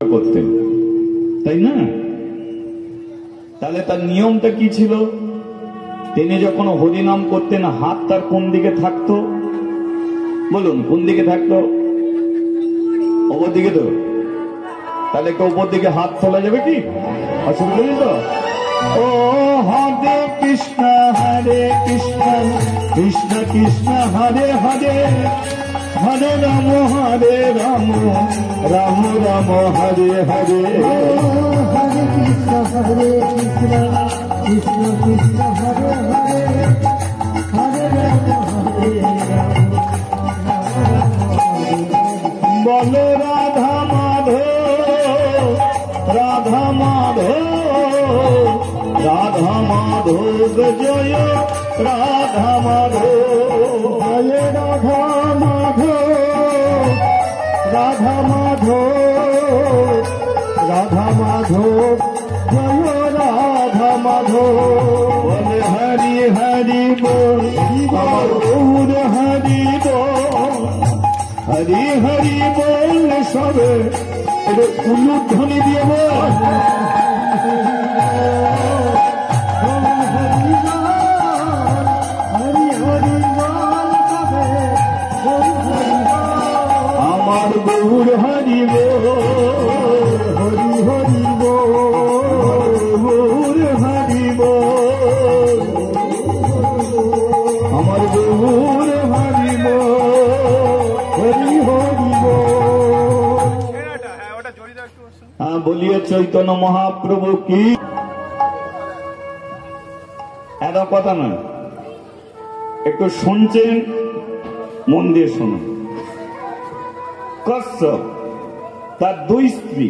করতেন, তাই না? তাহলে তার নিয়মটা কি ছিল? তিনি যখন হরিনাম করতেন হাত তার কোন দিকে থাকতো? বলুন, কোন দিকে থাকতো? ওপর দিকে তো। তাহলে একটু ওপর দিকে হাত তোলা যাবে কি? অসুবিধা নেই তো? ও হরে কৃষ্ণ কৃষ্ণ কৃষ্ণ হরে হরে, হরে রাম রাম রাম হরে হরে। হরে কৃষ্ণ কৃষ্ণ কৃষ্ণ হরে হরে, হরে রাম রাম বল রাধা মাধব রাধা মাধব রাধা মাধব জয় রাধা মাধব, জয় রাধা মাধব রাধা মাধব রাধা মাধব, জয় রাধা মাধব। বলে হরি হরি বল গৌর হরি বল, হরি হরি বল সবে উলুধ্বনি দিয়ে বল। আমার গৌর হরি বল, হরি হরি বল, গৌর হরি বল, আমার গৌর হরি বল, হরি হরি বল। হ্যাঁ, বলিয়ে চৈতন্য মহাপ্রভু কি। এত কথা না, একটু শুনছেন, মন দিয়ে শুনুন। কশ্যপ তার দুই স্ত্রী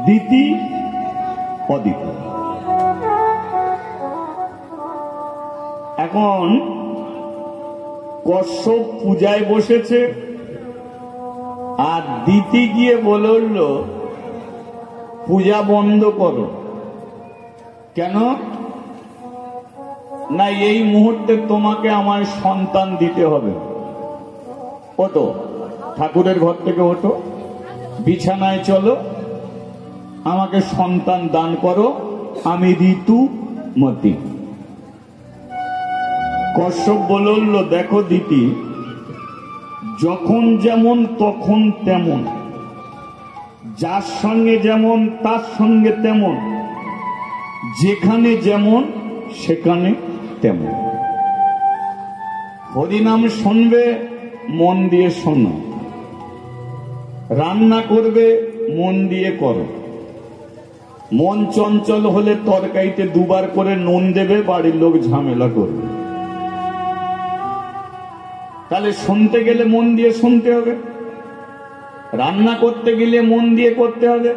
দিতি অদিতি। এখন কশ্যপ পূজায় বসেছে, আর দিতি গিয়ে বলল পূজা বন্ধ করো। কেন? না, এই মুহূর্তে তোমাকে আমার সন্তান দিতে হবে। ওঠো, ঠাকুরের ঘর থেকে ওঠো, বিছানায় চলো, আমাকে সন্তান দান করো, আমি ঋতুমতী। কশ্যপ বলল, দেখো দিতি, যখন যেমন তখন তেমন, যার সঙ্গে যেমন তার সঙ্গে তেমন, যেখানে যেমন সেখানে তেমন। হরিনাম শুনবে, মন দিয়ে শোনো। রান্না করবে, মন দিয়ে করো। মন চঞ্চল হলে তরকারিতে দুবার করে নুন দেবে, বাড়ির লোক ঝামেলা করবে। তাহলে শুনতে গেলে মন দিয়ে শুনতে হবে, রান্না করতে গেলে মন দিয়ে করতে হবে।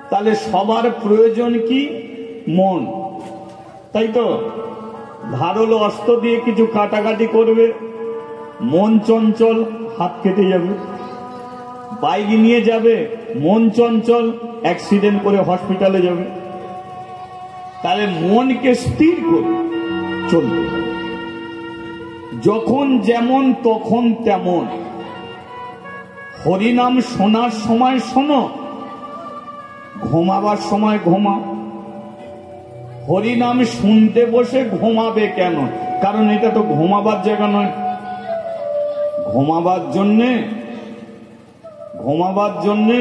তাহলে সবার প্রয়োজন কি? মন, তাই তো? ধারালো অস্ত্র দিয়ে কিছু কাটাকাটি করবে, মন চঞ্চল, হাত কেটে যাবে। বাইক নিয়ে যাবে, মন চঞ্চল, অ্যাক্সিডেন্ট করে হসপিটালে যাবে। তাহলে মনকে স্থির করে চলবে। যখন যেমন তখন তেমন। হরিনাম শোনার সময় শোনো, ঘুমাবার সময় ঘুমাও। হরিনাম শুনতে বসে ঘুমাবে কেন? কারণ এটা তো ঘুমাবার জায়গা নয়। ঘুমাবার জন্যে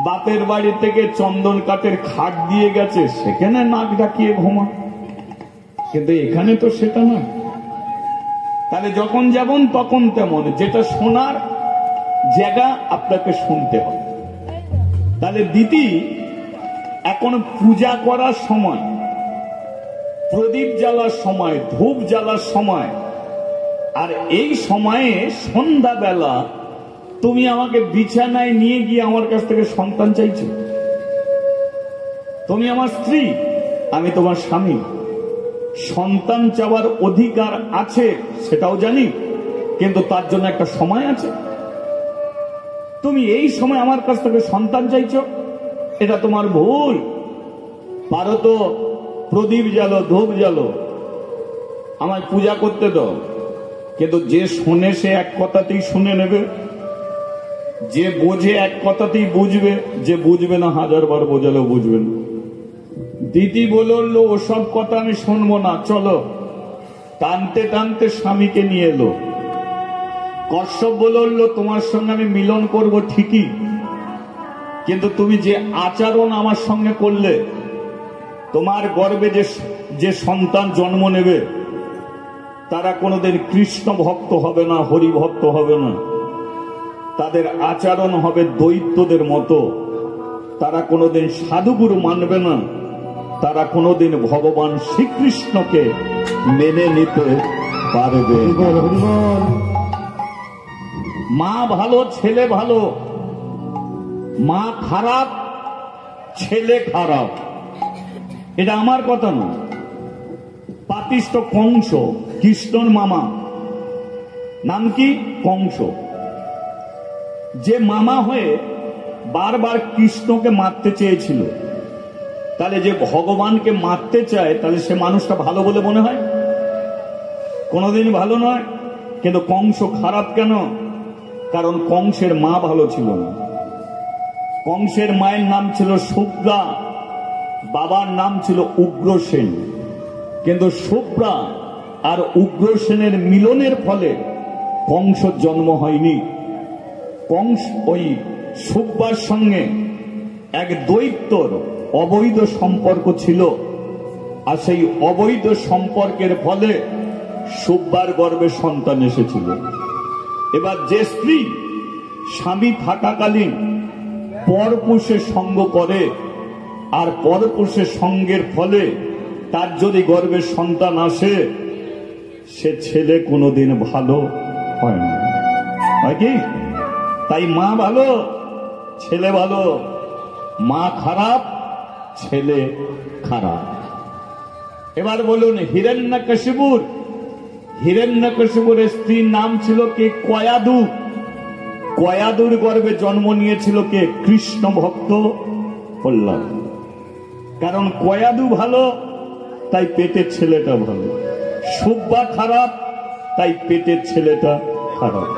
বাপের বাড়ি থেকে চন্দন কাঠের খাট দিয়ে গেছে, সেখানে নাক ডাকিয়ে ঘুমা। কিন্তু এখানে তো সেটা না। তাহলে যখন যেমন তখন তেমন, যেটা শোনার জায়গা আপনাকে শুনতে হবে। তাহলে দিদি এখন পূজা করার সময়, প্রদীপ জ্বালার সময়, ধূপ জ্বালার সময়, আর এই সময়ে সন্ধ্যাবেলা তুমি আমাকে বিছানায় নিয়ে গিয়ে আমার কাছ থেকে সন্তান চাইছো। তুমি আমার স্ত্রী, আমি তোমার স্বামী। সন্তান চাওয়ার অধিকার আছে, সেটাও জানি, কিন্তু তার জন্য একটা সময় আছে। তুমি এই সময় আমার কাছ থেকে সন্তান চাইছো, এটা তোমার ভুল। পারো তো প্রদীপ জ্বালো, ধূপ জ্বালো, আমায় পূজা করতে দাও। কিন্তু যে শোনে সে এক কথাতেই শুনে নেবে। যে বোঝে এক কথাতেই বুঝবে, যে বুঝবে না 1000 বার বোঝালেও বুঝবে না। দিদি বলল ওসব কথা আমি শুনবো না, চলো। টানতে টানতে স্বামীকে নিয়ে এলো। কশ্যপ বলল তোমার সঙ্গে আমি মিলন করব ঠিকই, কিন্তু তুমি যে আচরণ আমার সঙ্গে করলে, তোমার গর্ভে যে সন্তান জন্ম নেবে তারা কোনোদিন কৃষ্ণ ভক্ত হবে না, হরি ভক্ত হবে না। তাদের আচরণ হবে দৈত্যদের মতো। তারা কোনোদিন সাধুগুরু মানবে না, তারা কোনোদিন ভগবান শ্রীকৃষ্ণকে মেনে নিতে পারবে। মা ভালো ছেলে ভালো, মা খারাপ ছেলে খারাপ, এটা আমার কথা নয়। পাপিষ্ঠ কংস, কৃষ্ণর মামা, নাম কি? কংস। যে মামা হয়ে বারবার কৃষ্ণকে মারতে চেয়েছিল, তাহলে যে ভগবানকে মারতে চায় তাহলে সে মানুষটা ভালো বলে মনে হয়? কোনোদিন ভালো নয়। কিন্তু কংস খারাপ কেন? কারণ কংসের মা ভালো ছিল না। কংসের মায়ের নাম ছিল শুভ্রা, বাবার নাম ছিল উগ্রসেন। কিন্তু শুভ্রা আর উগ্রসেনের মিলনের ফলে কংসর জন্ম হয়নি। কংস ওই শুভ্রার সঙ্গে এক দৈত্যর অবৈধ সম্পর্ক ছিল, আর সেই অবৈধ সম্পর্কের ফলে শুভ্রার গর্ভে সন্তান এসেছিল। এবার যে স্ত্রী স্বামী থাকাকালীন পরপুরুষের সঙ্গ করে, আর পরপুরুষের সঙ্গের ফলে তার যদি গর্ভে সন্তান আসে, সে ছেলে কোনোদিন ভালো হয় না, হয় কি? তাই মা ভালো ছেলে ভালো, মা খারাপ ছেলে খারাপ। এবার বলুন হিরণ্যকশিপুর স্ত্রীর নাম ছিল কে? কয়াদু। কয়াদুর গর্ভে জন্ম নিয়েছিল কে? কৃষ্ণ ভক্ত প্রহ্লাদ। কারণ কয়াদু ভালো তাই পেটের ছেলেটা ভালো, শুভ্রা খারাপ তাই পেটের ছেলেটা খারাপ।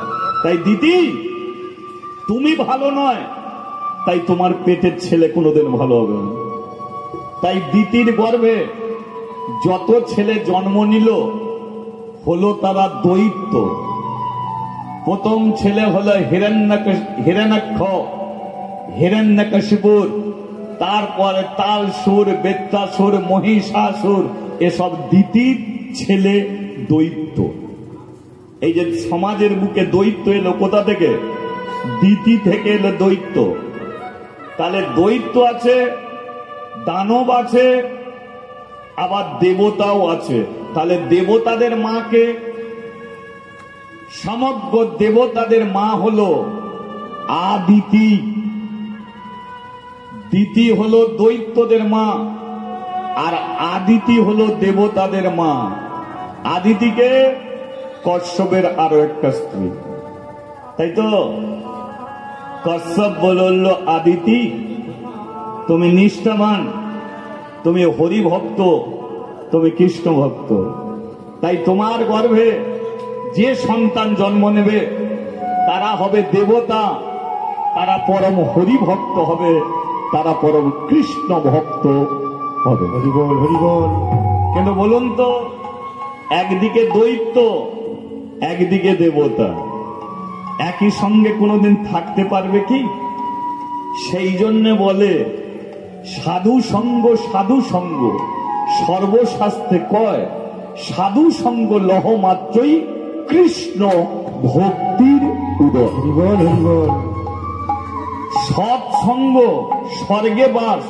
তাই দিদি তুমি ভালো নয়, তাই তোমার পেটের ছেলে কোনোদিন ভালো হবে না। তাই দিদির গর্ভে যত ছেলে জন্ম নিল হলো তারা দৈত্য। প্রথম ছেলে হলো হিরণ্যকশিপুর, তারপরে তালসুর, বেত্তাসুর, মহিষাসুর, এসব দিতির ছেলে দৈত্য। এই যে সমাজের বুকে দৈত্য এলো কোথা থেকে? দিতি থেকে এলো দৈত্য। তাহলে দৈত্য আছে, দানব আছে, আবার দেবতাও আছে। তাহলে দেবতাদের মাকে, সমগ্র দেবতাদের মা হলো আদিতি। দিতি হলো দৈত্যদের মা, আর আদিতি হলো দেবতাদের মা। আদিতিকে কশ্যপের আরো একটা স্ত্রী, তাই তো? কশ্যপ বলল আদিতি তুমি নিষ্ঠাবান, তুমি হরি ভক্ত, তুমি কৃষ্ণ ভক্ত, তাই তোমার গর্ভে যে সন্তান জন্ম নেবে তারা হবে দেবতা, তারা পরম হরি ভক্ত হবে, তারা পরম কৃষ্ণ ভক্ত হবে। হরি বল, হরি বল। কিন্তু বলুন তো, একদিকে দৈত্য একদিকে দেবতা, একই সঙ্গে কোনোদিন থাকতে পারবে কি? সেই জন্য বলে সাধু সঙ্গ, সাধু সঙ্গ সর্বশাস্ত্রে কয় সাধু সঙ্গ লহ মাত্রই কৃষ্ণ ভক্তির উদয়। সৎসঙ্গ স্বর্গে বাস,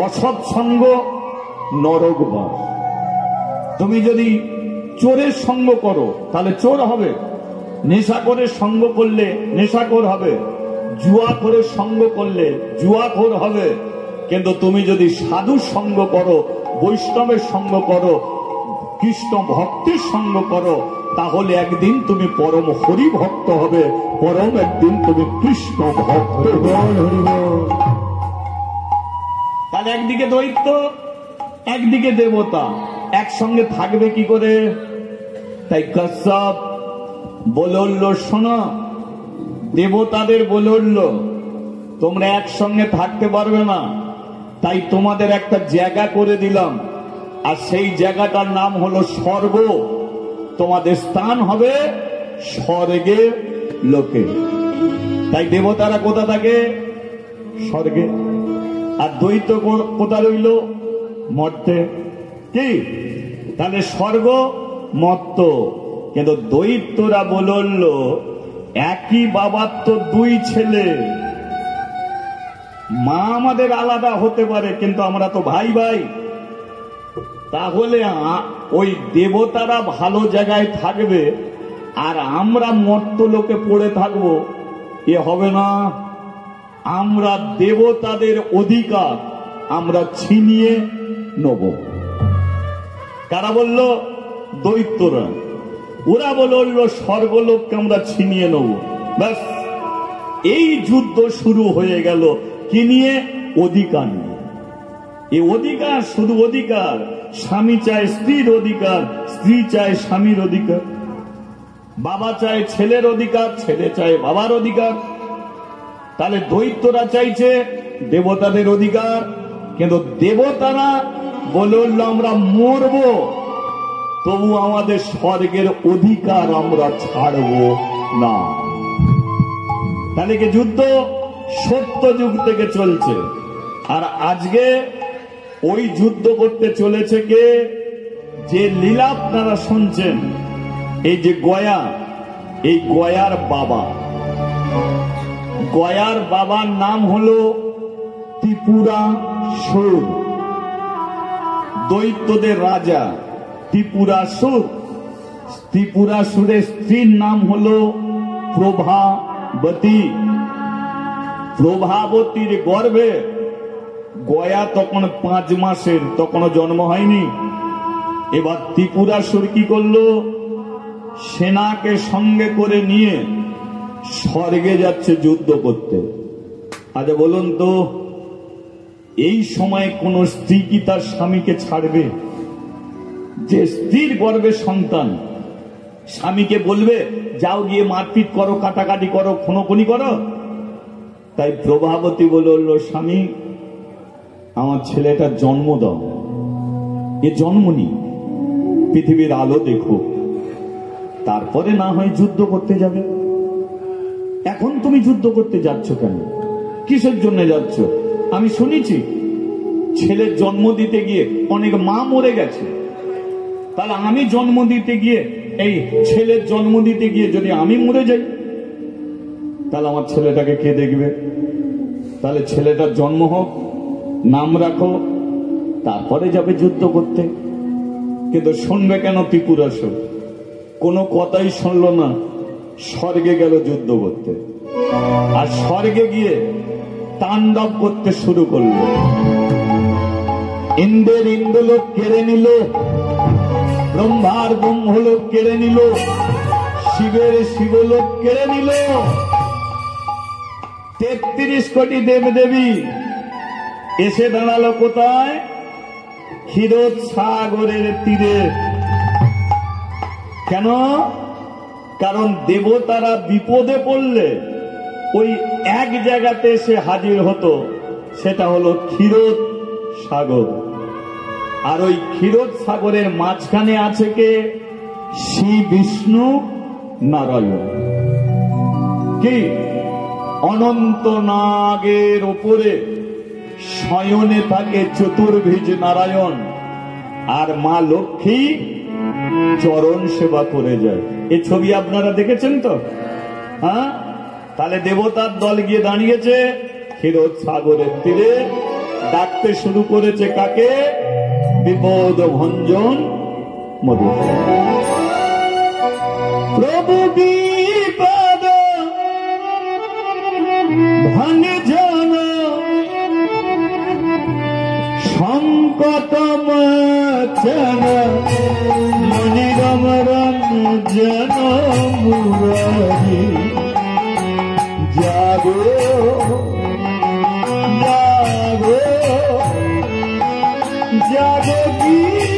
অসৎসঙ্গ নরক বাস। তুমি যদি চোরের সঙ্গ করো তাহলে চোর হবে, নেশাখোরের সঙ্গ করলে নেশাখোর হবে, জুয়াখোরের সঙ্গ করলে জুয়াখোর হবে। কিন্তু তুমি যদি সাধুর সঙ্গ করো, বৈষ্ণবের সঙ্গ করো, কৃষ্ণ ভক্তের সঙ্গ করো, তাহলে একদিন তুমি পরম হরি ভক্ত হবে, পরম একদিন তুমি কৃষ্ণ ভক্ত। তাহলে একদিকে দৈত্য একদিকে দেবতা, একসঙ্গে থাকবে কি করে? তাই কশ্যপ বলল শোনো, দেবতাদের বলে উঠল, তোমরা একসঙ্গে থাকতে পারবে না, তাই তোমাদের একটা জায়গা করে দিলাম, আর সেই জায়গাটার নাম হলো স্বর্গ। তোমাদের স্থান হবে স্বর্গের লোকে। তাই দেবতারা কোথা থাকে? স্বর্গে। আর দ্বৈত কোথা রইল? মর্তে। কি তাহলে স্বর্গ মর্ত। কিন্তু দৈত্যরা বলল, একই বাবার তো দুই ছেলে, মা আমাদের আলাদা হতে পারে কিন্তু আমরা তো ভাই ভাই। তাহলে ওই দেবতারা ভালো জায়গায় থাকবে আর আমরা মর্ত লোকে পড়ে থাকবো, এ হবে না। আমরা দেবতাদের অধিকার আমরা ছিনিয়ে নেব। কারা বলল? দৈত্যরা। ওরা বলল স্বর্গলোককে আমরা ছিনিয়ে নেব। ব্যাস, এই যুদ্ধ শুরু হয়ে গেল। কি নিয়ে? অধিকার নিয়ে। এই অধিকার শুধু অধিকার। স্বামী চায় স্ত্রীর অধিকার, স্ত্রী চায় স্বামীর অধিকার, বাবা চায় ছেলের অধিকার, ছেলে চায় বাবার অধিকার। তাহলে দৈত্যরা চাইছে দেবতাদের অধিকার, কিন্তু দেবতারা বলল আমরা মরব, তবু আমাদের স্বর্গের অধিকার আমরা ছাড়ব না। তাহলে কি যুদ্ধ সত্য যুগ থেকে চলছে। আর আজকে ওই যুদ্ধ করতে চলেছে কে? যে লীলা আপনারা শুনছেন, এই যে গয়া, এই গয়ার বাবা, গয়ার বাবার নাম হলো ত্রিপুরাসুর, দৈত্যদের রাজা ত্রিপুরাসুর। ত্রিপুরাসুরের স্ত্রীর নাম হলো প্রভাবতী। প্রভাবতীর গর্ভে গয়া তখন 5 মাসের, তখনও জন্ম হয়নি। এবার ত্রিপুরাসুর কি করলো? সেনাকে সঙ্গে করে নিয়ে স্বর্গে যাচ্ছে যুদ্ধ করতে। আচ্ছা বলুন তো, এই সময় কোন স্ত্রী কি তার স্বামীকে ছাড়বে? যে স্ত্রীর গর্ভে সন্তান, স্বামীকে বলবে যাও গিয়ে মারপিট করো, কাটাকাটি করো, খুনোখুনি করো? তাই প্রভাবতী বলল, স্বামী আমার ছেলেটার জন্ম দাও, এ জন্ম নি, পৃথিবীর আলো দেখো, তারপরে না হয় যুদ্ধ করতে যাবে। এখন তুমি যুদ্ধ করতে যাচ্ছ কেন? কিসের জন্য যাচ্ছ? আমি শুনেছি ছেলের জন্ম দিতে গিয়ে অনেক মা মরে গেছে। তাহলে আমি জন্ম দিতে গিয়ে, এই ছেলের জন্ম দিতে গিয়ে যদি আমি মরে যাই, তাহলে আমার ছেলেটাকে কে দেখবে? তাহলে ছেলেটার জন্ম হোক, নাম রাখো, তারপরে যাবে যুদ্ধ করতে। কিন্তু শুনবে কেন ত্রিপুরাসুর? কোনো কথাই শুনলো না, স্বর্গে গেল যুদ্ধ করতে। আর স্বর্গে গিয়ে তাণ্ডব করতে শুরু করলো। ইন্দ্রের ইন্দ্রলোক কেড়ে নিল, ব্রহ্মার ব্রহ্মলোক কেড়ে নিল, শিবের শিবলোক কেড়ে নিল। 33 কোটি দেবদেবী এসে দাঁড়ালো কোথায়? ক্ষীরোদ সাগরের তীরে। কেন? কারণ দেবতারা বিপদে পড়লে ওই এক জায়গাতে এসে হাজির হতো, সেটা হলো ক্ষীরোদ সাগর। আর ওই ক্ষীরোদ সাগরের মাঝখানে আছে কে? শ্রী বিষ্ণু নারায়ণ। কি? অনন্ত নাগের ওপরে শয়নে থাকে চতুর্ভুজ নারায়ণ, আর মা লক্ষ্মী চরণ সেবা করে যায়। এই ছবি আপনারা দেখেছেন তো? হ্যাঁ, তাহলে দেবতার দল গিয়ে দাঁড়িয়েছে ক্ষীরোদ সাগরের তীরে, ডাকতে শুরু করেছে কাকে? বিপদ ভঞ্জন মধু। প্রভু বিপদ ভঞ্জন সংকট মোচন মনিরম রঞ্জন মুরারি। জাগো জাগো জাগো গিরিধারী।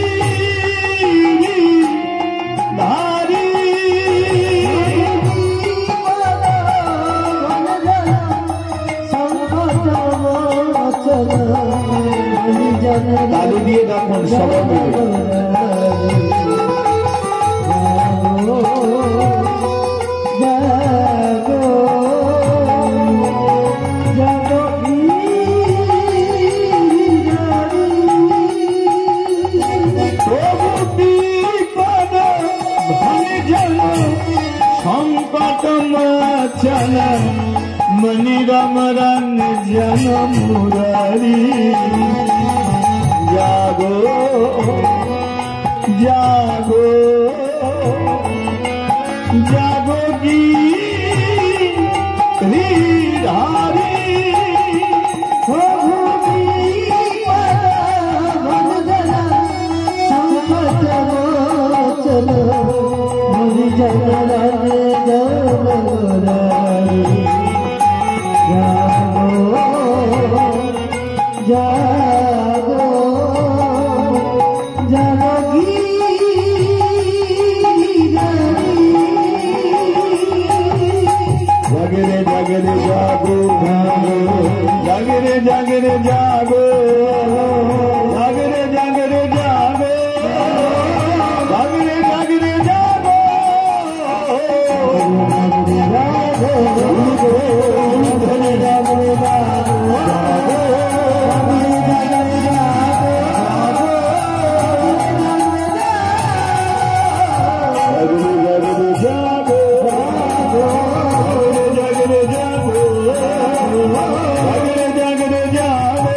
সংকট মোচন মনি রমরন জন মুরারি জাগো জাগো জাগো গিরিধারী জাগরে জাগরে জাগো জাগরে জাগরে জাগো জাগরে জাগরে জাগো জাগরে জাগরে জাগো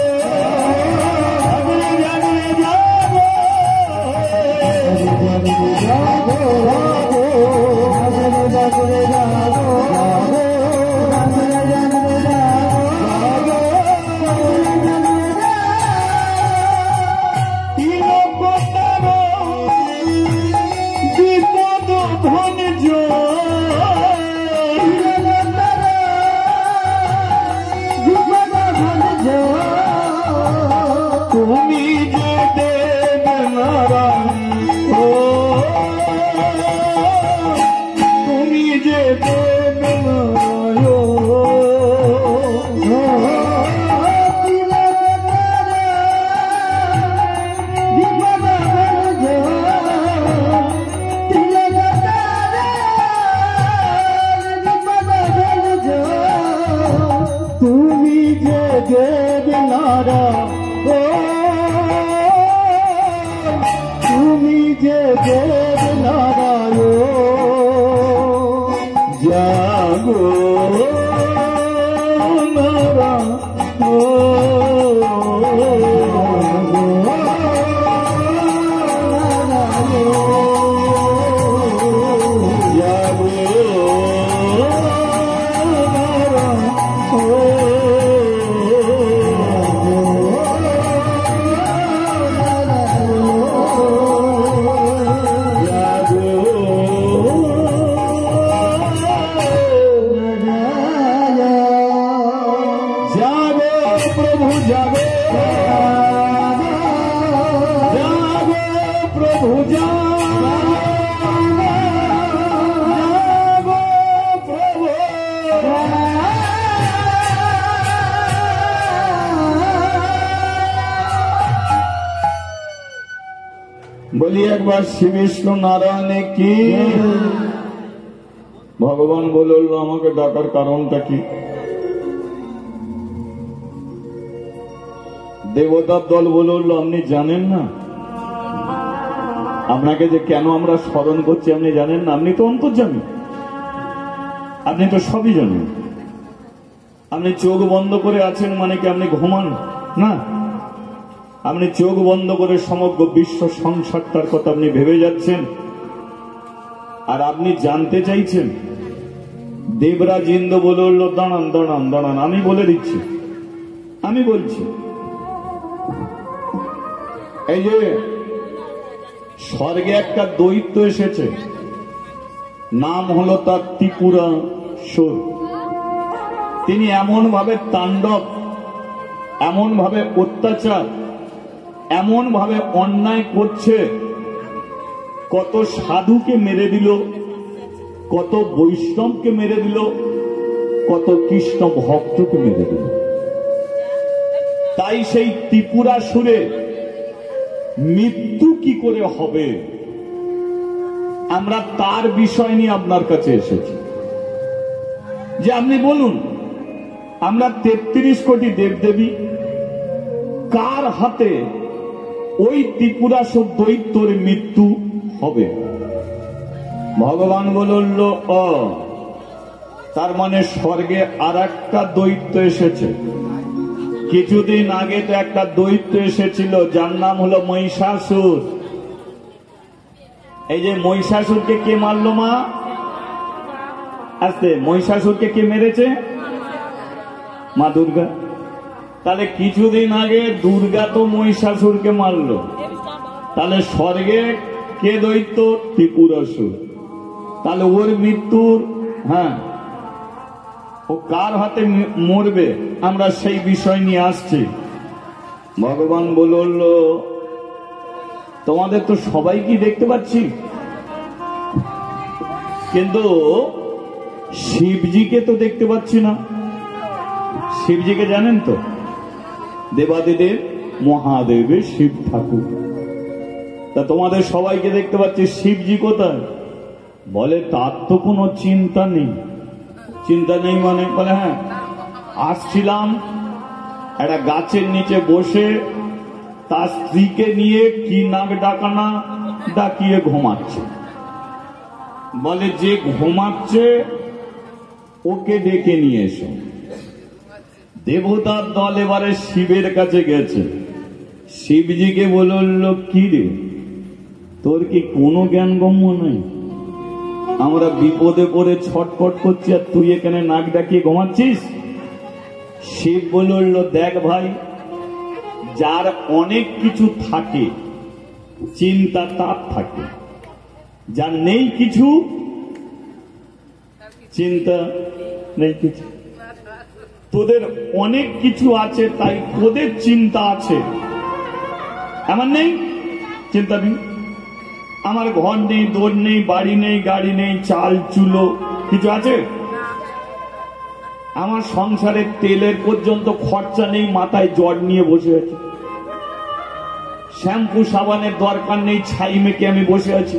জাগরে জাগরে তুমি যে দেব নারায়ণ ও তুমি যে দেব তুমি যে দেব নারায়ণ তুমি যে দেব নারায়ণ জাগো বলি একবার শ্রী বিষ্ণু নারায়ণে কি ভগবান বলল আমাকে ডাকার কারণটা কি দেবতার দল বলল আপনি জানেন না আপনাকে যে কেন আমরা স্মরণ করছি আপনি জানেন না আপনি তো অন্তর্যামী আপনি তো সবই জানেন আপনি চোখ বন্ধ করে আছেন মানে কি আপনি ঘুমান না আপনি চোখ বন্ধ করে সমগ্র বিশ্ব সংসারটার কথা আপনি ভেবে যাচ্ছেন আর আপনি জানতে চাইছেন দেবরাজ ইন্দ্র বলল দাঁড়ান দাঁড়ান দাঁড়ান আমি বলে দিচ্ছি আমি বলছি এই যে স্বর্গে একটা দৈত্য এসেছে নাম হলো তার ত্রিপুরাসুর তিনি এমন ভাবে তাণ্ডব এমন ভাবে অত্যাচার এমন ভাবে অন্যায় করছে কত সাধুকে মেরে দিল কত বৈষ্ণবকে মেরে দিল কত কৃষ্ণ ভক্তকে মেরে দিল তাই সেই ত্রিপুরাসুরে মৃত্যু কি করে হবে আমরা তার বিষয় নিয়ে আপনার কাছে এসেছি যে আপনি বলুন আমরা ৩৩ কোটি দেবদেবী কার হাতে ওই ত্রিপুরাসুর দৈত্যের মৃত্যু হবে ভগবান বলল, ও তার মানে স্বর্গে আর একটা দৈত্য এসেছে। কিছুদিন আগে তো একটা দৈত্য এসেছিল, যার নাম হলো মহিষাসুর। এই যে মহিষাসুরকে কে মারলো মা? আস্তে, মহিষাসুরকে কে মেরেছে? মা দুর্গা। তাহলে কিছুদিন আগে দুর্গা তো মহিষাসুরকে মারলো, তাহলে স্বর্গে কে দৈত্য? ত্রিপুরাসুর। তাহলে ওর মৃত্যুর, হ্যাঁ, ও কার হাতে মরবে আমরা সেই বিষয় নিয়ে আসছি। ভগবান বলল, তোমাদের তো সবাইকে দেখতে পাচ্ছি, কিন্তু শিবজিকে তো দেখতে পাচ্ছি না। শিবজিকে জানেন তো? দেবাদিদেব মহাদেবের শিব ঠাকুর। তা তোমাদের সবাইকে দেখতে পাচ্ছি, শিবজি কোথায়? বলে তার তো কোনো চিন্তা নেই। চিন্তা নেই মানে? বলে হ্যাঁ, আসছিলাম একটা গাছের নিচে বসে তার স্ত্রীকে নিয়ে কি নাক ডাকানা ডাকিয়ে ঘুমাচ্ছে। বলে যে ঘুমাচ্ছে ওকে ডেকে নিয়ে এসো। দেবতার দল এবারে শিবের কাছে গেছে। শিবজিকে বলল, কি রে, তোর কি কোনো জ্ঞান গম্য নাই? আমরা বিপদে পড়ে ছটফট করছি আর তুই এখানে নাক ডাকিয়ে ঘুমাচ্ছিস? শিব বলল, দেখ ভাই, যার অনেক কিছু থাকে চিন্তা তার থাকে, যার নেই কিছু চিন্তা নেই কিছু। তোদের অনেক কিছু আছে তাই তোদের চিন্তা আছে, আমার নেই, চিন্তা নেই। আমার ঘর নেই, দৌড় নেই, বাড়ি নেই, গাড়ি নেই, চাল চুলো কিছু আছে? আমার সংসারের তেলের পর্যন্ত খরচা নেই, মাথায় জ্বর নিয়ে বসে আছি। শ্যাম্পু সাবানের দরকার নেই, ছাই মেখে আমি বসে আছি।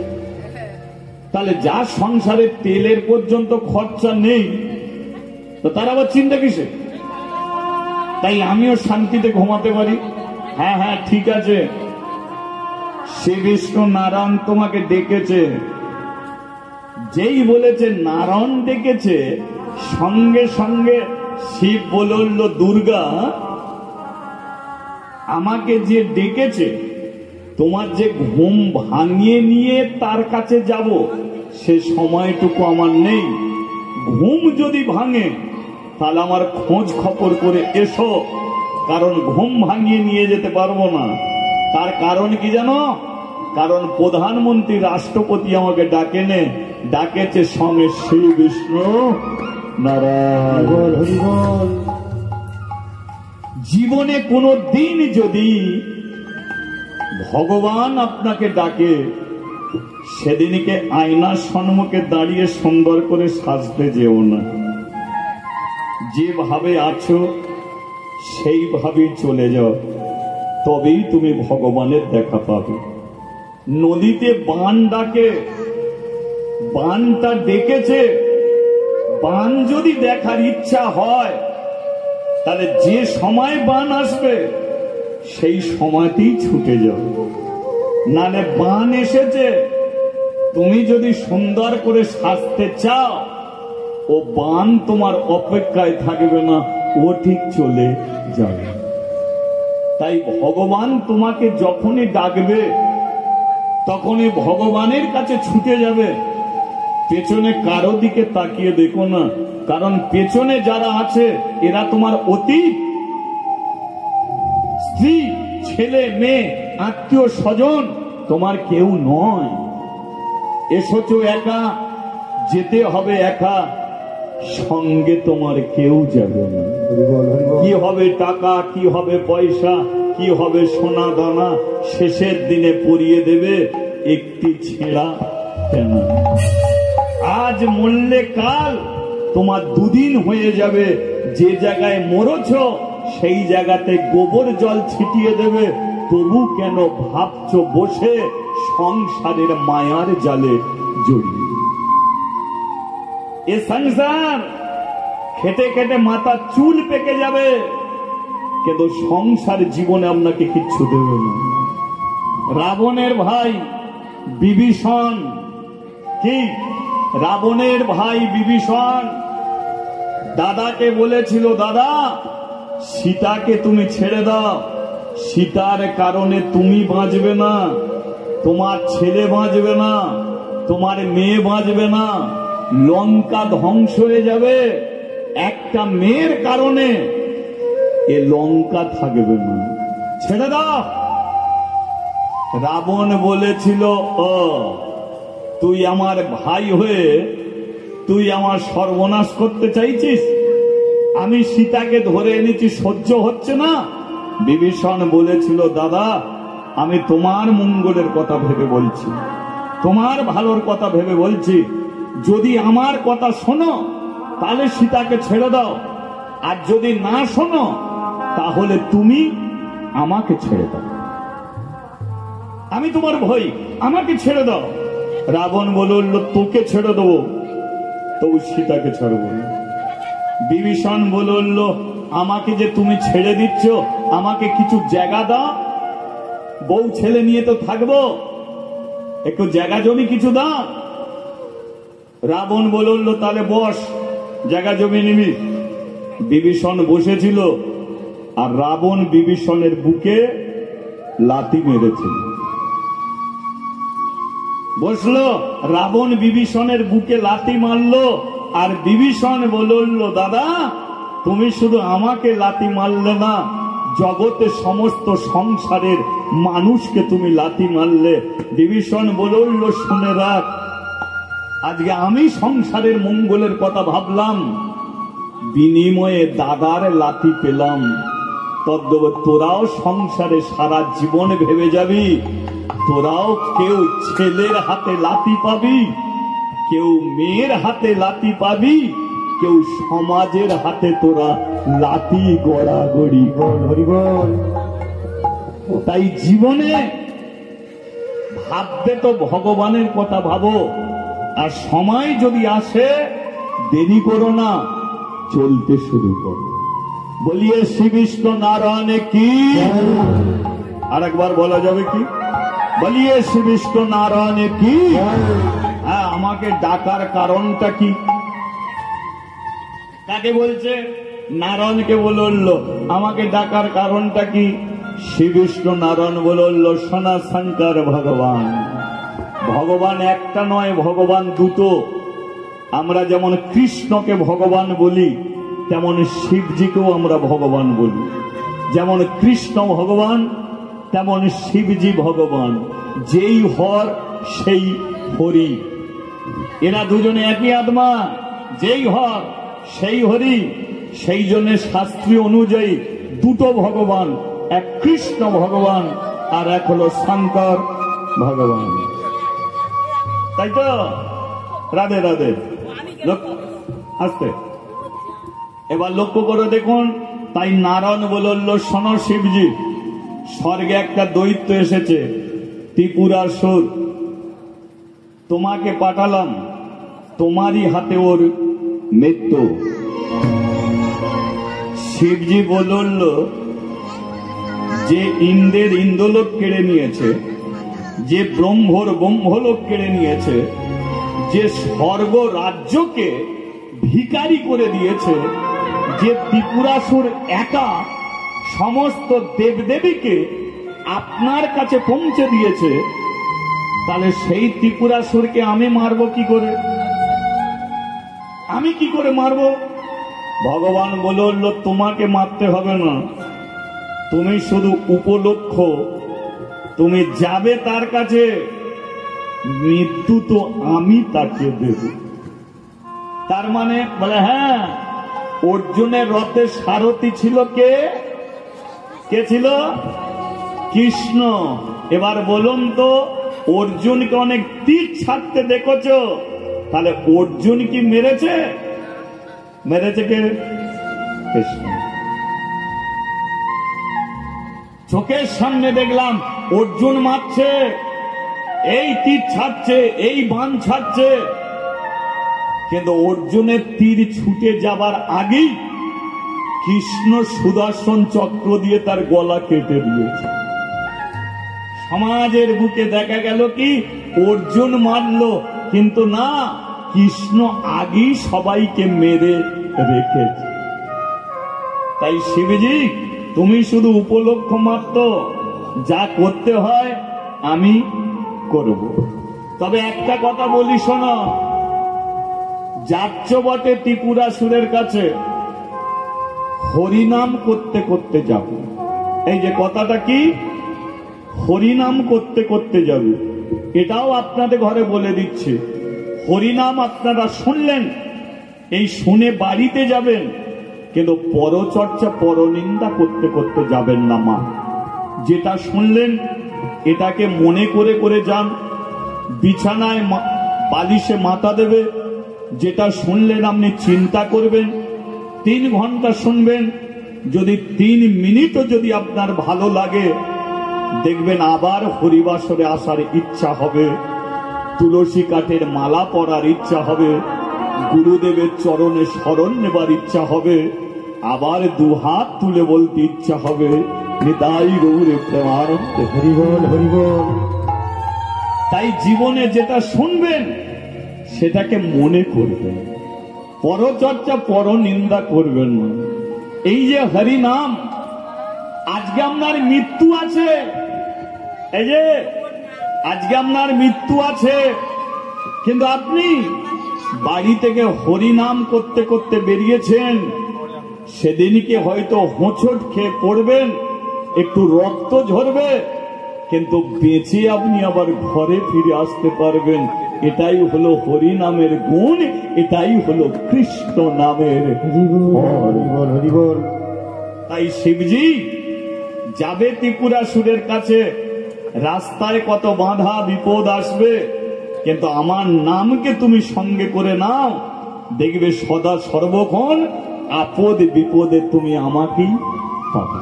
তাহলে যার সংসারের তেলের পর্যন্ত খরচা নেই, তো তার আবার চিন্তা কিসে? তাই আমিও শান্তিতে ঘুমাতে পারি। হ্যাঁ হ্যাঁ, ঠিক আছে, শ্রী বিষ্ণু নারায়ণ তোমাকে ডেকেছে। যেই বলেছে নারায়ণ ডেকেছে, সঙ্গে সঙ্গে শিব বলল, দুর্গা, আমাকে যে ডেকেছে, তোমার যে ঘুম ভাঙিয়ে নিয়ে তার কাছে যাব সে সময়টুকু আমার নেই। ঘুম যদি ভাঙে তাহলে আমার খোঁজ খবর করে এসো, কারণ ঘুম ভাঙিয়ে নিয়ে যেতে পারবো না। তার কারণ কি জানো? কারণ প্রধানমন্ত্রী রাষ্ট্রপতি আমাকে ডাকেছে সঙ্গে শ্রী বিষ্ণু নারায়ণ। জীবনে কোনো দিন যদি ভগবান আপনাকে ডাকে, সেদিনকে আয়নার সম্মুখে দাঁড়িয়ে সুন্দর করে সাজতে যেও না। যেভাবে আছো সেইভাবেই চলে যাও, তবেই তুমি ভগবানের দেখা পাবে। নদীতে বান ডাকে, বানটা ডেকেছে, বান যদি দেখার ইচ্ছা হয় তাহলে যে সময় বান আসবে সেই সময়তেই ছুটে যাও। নালে বান এসেছে, তুমি যদি সুন্দর করে সাজতে চাও, ও বান তোমার অপেক্ষায় থাকবে না, ও ঠিক চলে যাবে। তাই ভগবান তোমাকে যখনই ডাকবে তখনই ভগবানের কাছে ছুটে যাবে। পেছনে কারো দিকে তাকিয়ে দেখো না, কারণ পেছনে যারা আছে এরা তোমার অতীত। স্ত্রী, ছেলে, মেয়ে, আত্মীয় স্বজন তোমার কেউ নয়। এসেছো একা, যেতে হবে একা, সঙ্গে তোমার কেউ যাবে না। কি হবে টাকা, কি হবে পয়সা, কি হবে সোনা দানা, শেষের দিনে পরিয়ে দেবে একটি ছেঁড়া কেনা। আজ মরলে কাল তোমার দুদিন হয়ে যাবে। যে জায়গায় মরছ সেই জায়গাতে গোবর জল ছিটিয়ে দেবে। তবু কেন ভাবছ বসে সংসারের মায়ার জালে জড়িয়ে? এ সংসার খেটে খেটে মাথা চুল পেকে যাবে, কিন্তু সংসার জীবনে আপনাকে কিচ্ছু দেবে না। রাবণের ভাই বিভীষণ কি রাবণের ভাই বিভীষণ দাদাকে বলেছিল, দাদা সীতাকে তুমি ছেড়ে দাও, সীতার কারণে তুমি বাঁচবে না, তোমার ছেলে বাঁচবে না, তোমার মেয়ে বাঁচবে না, লঙ্কা ধ্বংস হয়ে যাবে, একটা মেয়ের কারণে এ লঙ্কা থাকবে না, ছেড়ে দাও। রাবণ বলেছিল, ও তুই আমার ভাই হয়ে তুই আমার সর্বনাশ করতে চাইছিস, আমি সীতাকে ধরে এনেছি, সহ্য হচ্ছে না। বিভীষণ বলেছিল, দাদা আমি তোমার মঙ্গলের কথা ভেবে বলছি, তোমার ভালোর কথা ভেবে বলছি, যদি আমার কথা শোনো তাহলে সীতাকে ছেড়ে দাও, আর যদি না শোনো তাহলে তুমি আমাকে ছেড়ে দাও, আমি তোমার ভয়, আমাকে ছেড়ে দাও। রাবণ বলল, তোকে ছেড়ে দেবো, তবু সীতাকে ছাড়বো না। বিভীষণ বলল, আমাকে যে তুমি ছেড়ে দিচ্ছ, আমাকে কিছু জায়গা দাও, বউ ছেলে নিয়ে তো থাকবো, একটু জায়গা জমি কিছু দাও। রাবণ বলল, তাহলে বস, জায়গা জমি নিবি। বিভীষণ বসেছিল, আর রাবণ বিভীষণের বুকে লাথি মেরেছিল। বসলো, রাবণ বিভীষণের বুকে লাথি মারলো, আর বিভীষণ বলল, দাদা তুমি শুধু আমাকে লাথি মারলে না, জগতে সমস্ত সংসারের মানুষকে তুমি লাথি মারলে। বিভীষণ বলল, শুনে রাখ, আজকে আমি সংসারের মঙ্গলের কথা ভাবলাম, বিনিময়ে দাদার লাথি পেলাম, তদ্দব তোরাও সংসারে সারা জীবন ভেবে যাবি, তোরাও কেউ ছেলের হাতে লাথি পাবি, কেউ মেয়ের হাতে লাথি পাবি, কেউ সমাজের হাতে তোরা লাথি গড়াগড়ি। তাই জীবনে ভাববে তো ভগবানের কথা ভাবো, আর সময় যদি আসে দেরি করো না, চলতে শুরু করো। বলিয়ে শ্রী বিষ্ণু নারায়ণ কি, আর একবার বলা যাবে কি, বলিয়ে শ্রী বিষ্ণু নারায়ণ কি। হ্যাঁ, আমাকে ডাকার কারণটা কি, কাকে বলছে? নারায়ণকে বলল, আমাকে ডাকার কারণটা কি? শ্রী বিষ্ণু নারায়ণ বলল, সোনা শঙ্কর ভগবান। ভগবান একটা নয়, ভগবান দুটো। আমরা যেমন কৃষ্ণকে ভগবান বলি, তেমন শিবজিকেও আমরা ভগবান বলি। যেমন কৃষ্ণ ভগবান, তেমন শিবজি ভগবান। যেই হর সেই হরি, এরা দুজনে একই আত্মা। যেই হর সেই হরি, সেই জন্য শাস্ত্রীয় অনুযায়ী দুটো ভগবান, এক কৃষ্ণ ভগবান আর এক হলো শঙ্কর ভগবান। তাই তো? রাধে রাধে। আসতে এবার লক্ষ্য করে দেখুন। তাই নারায়ণ বলল, শোনো শিবজি, স্বর্গে একটা দৈত্য এসেছে, ত্রিপুরাসুর, তোমাকে পাঠালাম, তোমারই হাতে ওর মৃত্যু। শিবজি বলল, যে ইন্দ্রের ইন্দ্রলোক কেড়ে নিয়েছে, যে ব্রহ্মর ব্রহ্মলোক কেড়ে নিয়েছে, যে স্বর্গ রাজ্যকে ভিখারি করে দিয়েছে, যে ত্রিপুরাসুর একা সমস্ত দেবদেবীকে আপনার কাছে পৌঁছে দিয়েছে, তাহলে সেই ত্রিপুরাসুরকে আমি মারবো কি করে? আমি কি করে মারবো? ভগবান বলল, তোমাকে মারতে হবে না, তুমি শুধু উপলক্ষ, তুমি যাবে তার কাছে, মৃত্যু তো আমি তাকে দেব। তার মানে বলে, হ্যাঁ, অর্জুনের রথের সারথি ছিল কে? কে ছিল? কৃষ্ণ। এবার বলুন তো, অর্জুনকে অনেক তীর ছাড়তে দেখেছ, তাহলে অর্জুন কি মেরেছে? মেরেছে কে? কৃষ্ণ। চোখের সামনে দেখলাম অর্জুন মারছে, এই তীর ছাড়ছে, এই বাণ ছাড়ছে, কিন্তু অর্জুনের তীর ছুটে যাবার আগেই কৃষ্ণ সুদর্শন চক্র দিয়ে তার গলা কেটে দিয়েছে। সমাজের বুকে দেখা গেল কি, অর্জুন মারল, কিন্তু না, কৃষ্ণ আগেই সবাইকে মেরে রেখেছে। তাই শিবজি তুমি শুধু উপলক্ষ মাত্র, যা করতে হয় আমি করব। তবে একটা কথা বলি শোনো, যাচ্ছ বটে ত্রিপুরাসুরের কাছে, হরিনাম করতে করতে যাব। এই যে কথাটা কি, হরিনাম করতে করতে যাবে, এটাও আপনাদের ঘরে বলে দিচ্ছে। হরিনাম আপনারা শুনলেন, এই শুনে বাড়িতে যাবেন, কিন্তু পরচর্চা পরনিন্দা করতে করতে যাবেন না মা। যেটা শুনলেন এটাকে মনে করে করে যান, বিছানায় বালিশে মাথা দেবে। যেটা শুনলেন আপনি চিন্তা করবেন, 3 ঘন্টা শুনবেন। যদি 3 মিনিটও যদি আপনার ভালো লাগে, দেখবেন আবার হরিবাসরে আসার ইচ্ছা হবে, তুলসী কাঠের মালা পরার ইচ্ছা হবে, গুরুদেবের চরণে শরণ নেবার ইচ্ছা হবে, আবার 2 হাত তুলে বলতে ইচ্ছা হবে, নিতাই গৌরে প্রেমানন্দে হরিবল হরিবল। তাই জীবনে যেটা শুনবেন সেটাকে মনে করবেন, পরচর্চা পরনিন্দা করবেন না। এই যে হরি নাম, আজকে আপনার মৃত্যু আছে, এই যে আজকে আপনার মৃত্যু আছে, কিন্তু আপনি বাড়ি থেকে হরি নাম করতে করতে বেরিয়েছেন, সেদিনকে হয়তো হোঁচট খেয়ে পড়বেন, একটু রক্ত ঝরবে, কিন্তু বেঁচে আপনি আবার ঘরে ফিরে আসতে পারবেন। এটাই হলো হরি নামের গুণ, এটাই হলো কৃষ্ণ নামের হরিবল হরিবল। তাই শিবজি যাবে ত্রিপুরাসুরের কাছে, রাস্তায় কত বাধা বিপদ আসবে, কিন্তু আমার নামকে তুমি সঙ্গে করে নাও, দেখবে সদা সর্বক্ষণ আপদ বিপদে তুমি আমাকেই পাবে।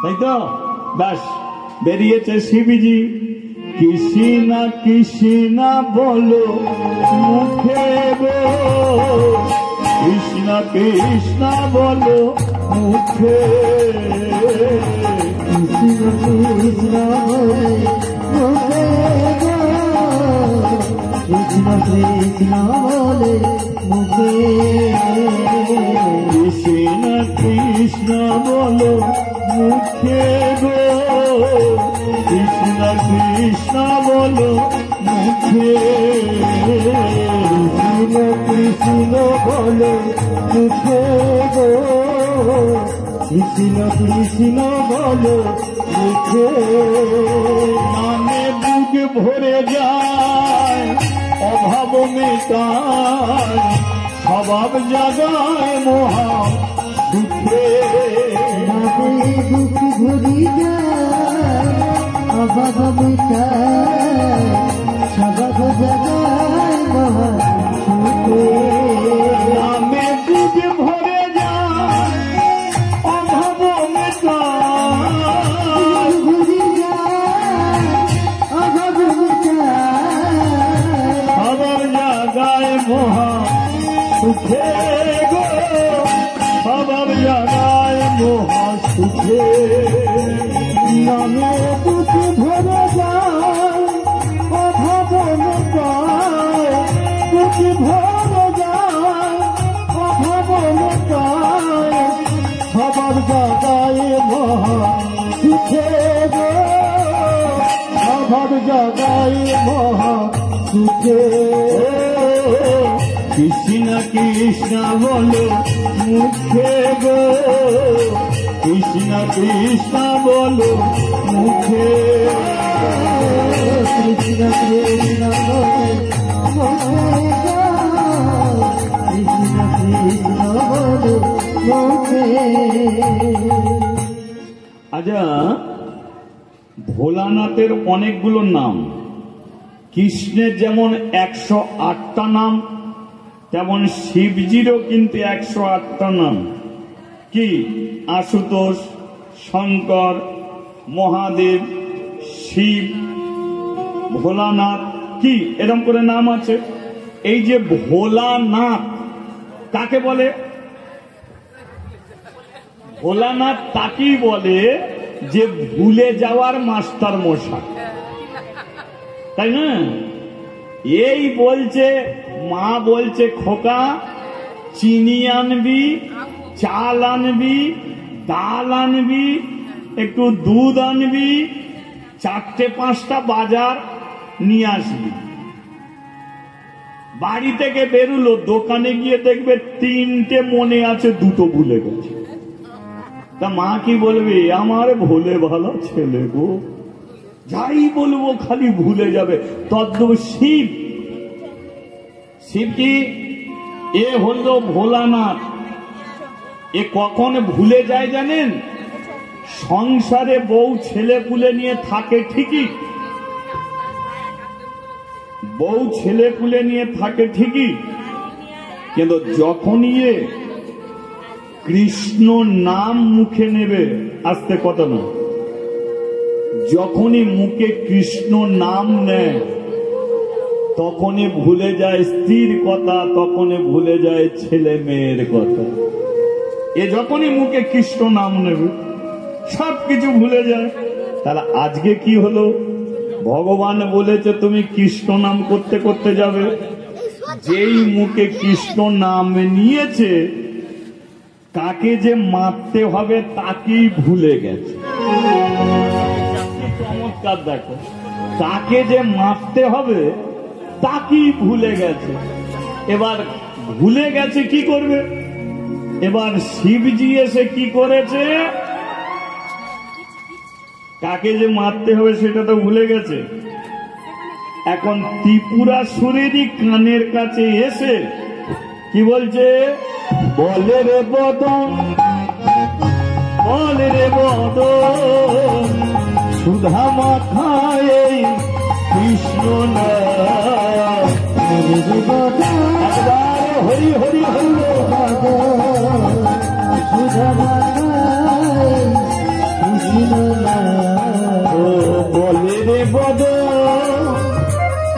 তাই তো ব্যাস বেরিয়েছে শিবজি। কৃষ্ণা কৃষ্ণা বলো মুখে গো, কৃষ্ণা কৃষ্ণা বলো মুখে, কৃষ্ণ কৃষ্ণ বলে মুখে গো, কৃষ্ণ কৃষ্ণ বলে মুখে, কৃষ্ণ কৃষ্ণ বলো মুখে গো, কৃষ্ণ কৃষ্ণ বলো মুখে, কৃষ্ণ কৃষ্ণ বলে মুখে গো, কৃষ্ণ কৃষ্ণ বলে মুখে, নামে বুক ভরে যায় অভাব মেটায়, স্বভাব জাগায় মহা সুখে, নামে বুক ভরি যায় অভাব মিটায়, স্বভাব জাগায় মহা সুখে, নামে বুক ভরে যায় অভাব মেটায়, ভরি যায় অভাব মিটায়, সবার জাগায় মহা সুখে গো, সবার জাগায় মহা সুখে, নামে বুক ভরে যায় অভাব মিটায়, বুক ভরে যায় অভাব মিটায়, সবার জাগায় মহা সুখে গো, সবার জাগায় মহা সুখে, কৃষ্ণ কৃষ্ণ বলো মুখে গো, কৃষ্ণ কৃষ্ণ বলো মুখে, কৃষ্ণ কৃষ্ণ বলে মুখে গো, কৃষ্ণ কৃষ্ণ বলে মুখে। আচ্ছা, ভোলানাথের অনেকগুলো নাম, কৃষ্ণের যেমন 108টা নাম, তেমন শিবজিরও কিন্তু 108টা নাম। কি? আশুতোষ, শঙ্কর, মহাদেব, শিব, ভোলানাথ, কি এরকম করে নাম আছে। এই যে ভোলানাথ কাকে বলে? ভোলানাথ তাকেই বলে যে ভুলে যাওয়ার মাস্টার মশাই, তাই না? এই বলছে, মা বলছে খোকা চিনি আনবি, চাল আনবি, ডাল আনবি, একটু দুধ আনবি, 4-5টা বাজার নিয়ে আসবি। বাড়ি থেকে বেরুলো, দোকানে গিয়ে দেখবে 3টে মনে আছে, 2টো ভুলে গেছে। তা মা কি বলবে, আমার ভোলে ভালো ছেলে গো, যাই বলবো খালি ভুলে যাবে। তদ্রূপ শিব, শিব কি, এ হলো ভোলানাথ। এ কখন ভুলে যায় জানেন? সংসারে বউ ছেলে পুলে নিয়ে থাকে ঠিকই, বউ ছেলে পুলে নিয়ে থাকে ঠিকই, কিন্তু যখনই কৃষ্ণ নাম মুখে নেবে, আসতে কথা না, যখনই মুখে কৃষ্ণ নাম নেয় তখনই ভুলে যায় স্ত্রীর কথা, তখনই ভুলে যায় ছেলে মেয়ের কথা। এ যখনই মুখে কৃষ্ণ নাম নেবে সবকিছু ভুলে যায়। তাহলে আজকে কি হলো? ভগবান বলেছে তুমি কৃষ্ণ নাম করতে করতে যাবে। যেই মুখে কৃষ্ণ নাম নিয়েছে, কাকে যে মারতে হবে তাকেই ভুলে গেছে। চমৎকার দেখো, তাকে যে মারতে হবে তাকেই ভুলে গেছে। এবার ভুলে গেছে কি করবে? এবার শিবজি এসে কি করেছে? কাকে যে মারতে হবে সেটা তো ভুলে গেছে। এখন ত্রিপুরাসুরেরই কানের কাছে এসে কি বলছে? বলে রে বদন, বলে রে বদন, সুধা মাথায় কৃষ্ণ নাম। একবার হরি হরি হরি সুধা মাথায় কৃষ্ণ নাম। বলে রে বদন,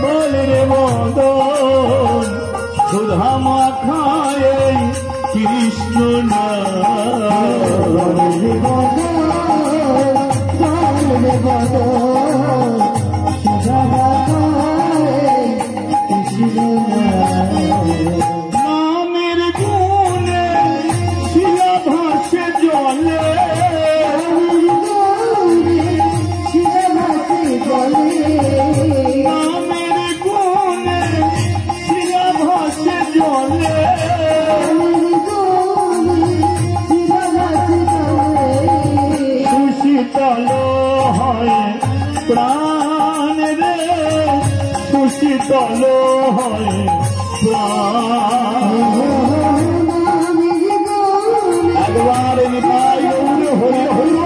বলে রে বদন, সুধা মাথায় কৃষ্ণ নাম। বলে রে বদন, সুধা মাথায় কৃষ্ণ নাম। নামের গুণে শিলা ভাসে জলে, নামের গুণে শিলা ভাসে জলে, সুশীতল হয় প্রাণ রে, সুশীতল হয় প্রাণ। একবার নিতাই গৌর হরি হরি।